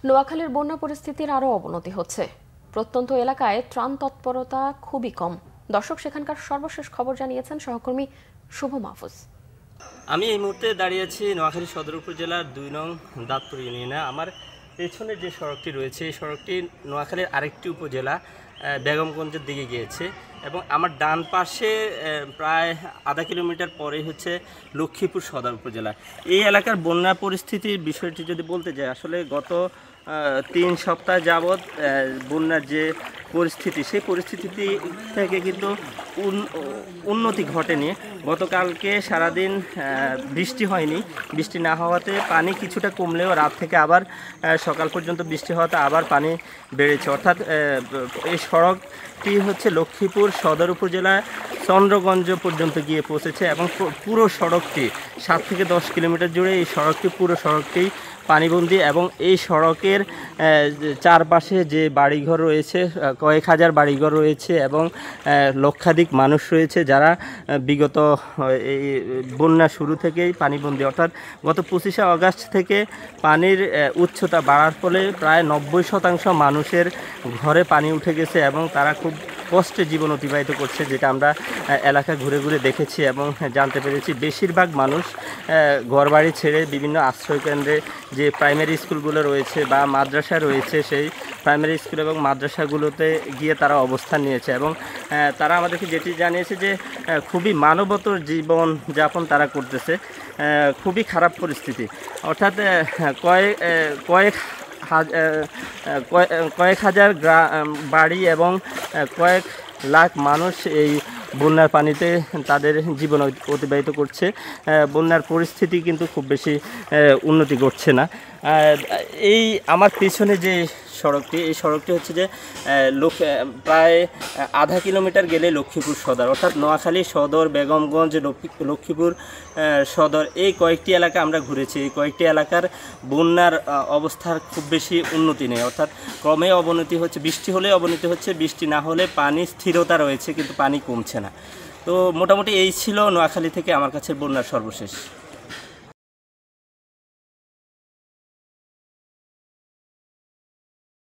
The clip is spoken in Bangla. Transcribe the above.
নোয়াখালীর বন্যা পরিস্থিতির আরও অবনতি হচ্ছে। প্রত্যন্ত এলাকায় ত্রাণ তৎপরতা খুবই কম। দর্শক, সেখানকার সর্বশেষ খবর জানিয়েছেন সহকর্মী শুভ মাহফুজ। আমি এই মুহূর্তে দাঁড়িয়ে আছি নোয়াখালী সদর উপজেলার ২ নং দাঁতপুর ইউনিয়নে। আমার পেছনে যে সড়কটি রয়েছে এই সড়কটি নোয়াখালীর আরেকটি উপজেলা বেগমগঞ্জের দিকে গিয়েছে এবং আমার ডান পাশে প্রায় আধা কিলোমিটার পরেই হচ্ছে লক্ষ্মীপুর সদর উপজেলা। এই এলাকার বন্যা পরিস্থিতির বিষয়টি যদি বলতে যাই, আসলে গত ৩ সপ্তাহ যাবৎ বন্যার যে পরিস্থিতি, সেই পরিস্থিতি থেকে কিন্তু উন্নতি ঘটেনি। গতকালকে সারাদিন বৃষ্টি হয়নি। বৃষ্টি না হওয়াতে পানি কিছুটা কমলেও রাত থেকে আবার সকাল পর্যন্ত বৃষ্টি হওয়াতে আবার পানি বেড়েছে। অর্থাৎ এই সড়কটি হচ্ছে লক্ষ্মীপুর সদর উপজেলা চন্দ্রগঞ্জ পর্যন্ত গিয়ে পৌঁছেছে এবং পুরো সড়কটি 7 থেকে 10 কিলোমিটার জুড়ে এই সড়কটি পুরো সড়কটি পানিবন্দী এবং এই সড়কের চারপাশে যে বাড়িঘর রয়েছে, কয়েক হাজার বাড়িঘর রয়েছে এবং লক্ষাধিক মানুষ রয়েছে যারা বিগত এই বন্যা শুরু থেকেই পানিবন্দী। অর্থাৎ গত 25শে আগস্ট থেকে পানির উচ্চতা বাড়ার ফলে প্রায় 90% মানুষের ঘরে পানি উঠে গেছে এবং তারা খুব কষ্টে জীবন অতিবাহিত করছে, যেটা আমরা এলাকা ঘুরে ঘুরে দেখেছি এবং জানতে পেরেছি। বেশিরভাগ মানুষ ঘরবাড়ি ছেড়ে বিভিন্ন আশ্রয়কেন্দ্রে যে প্রাইমারি স্কুলগুলো রয়েছে বা মাদ্রাসা রয়েছে, সেই প্রাইমারি স্কুল এবং মাদ্রাসাগুলোতে গিয়ে তারা অবস্থান নিয়েছে এবং তারা আমাদেরকে যেটি জানিয়েছে যে খুবই মানবতর জীবন যাপন তারা করতেছে। খুবই খারাপ পরিস্থিতি। অর্থাৎ কয়েক হাজার বাড়ি এবং কয়েক লাখ মানুষ এই বন্যার পানিতে তাদের জীবন অতিবাহিত করছে। বন্যার পরিস্থিতি কিন্তু খুব বেশি উন্নতি ঘটছে না। এই আমার পিছনে যে সড়কটি, এই সড়কটি হচ্ছে যে প্রায় আধা কিলোমিটার গেলে লক্ষ্মীপুর সদর, অর্থাৎ নোয়াখালী সদর, বেগমগঞ্জ, লক্ষ্মীপুর সদর, এই কয়েকটি এলাকা আমরা ঘুরেছি। এই কয়েকটি এলাকার বন্যার অবস্থার খুব বেশি উন্নতি নেই। অর্থাৎ ক্রমে অবনতি হচ্ছে, বৃষ্টি হলে অবনতি হচ্ছে, বৃষ্টি না হলে পানি স্থিরতা রয়েছে কিন্তু পানি কমছে না। তো মোটামুটি এই ছিল নোয়াখালী থেকে আমার কাছে বন্যার সর্বশেষ।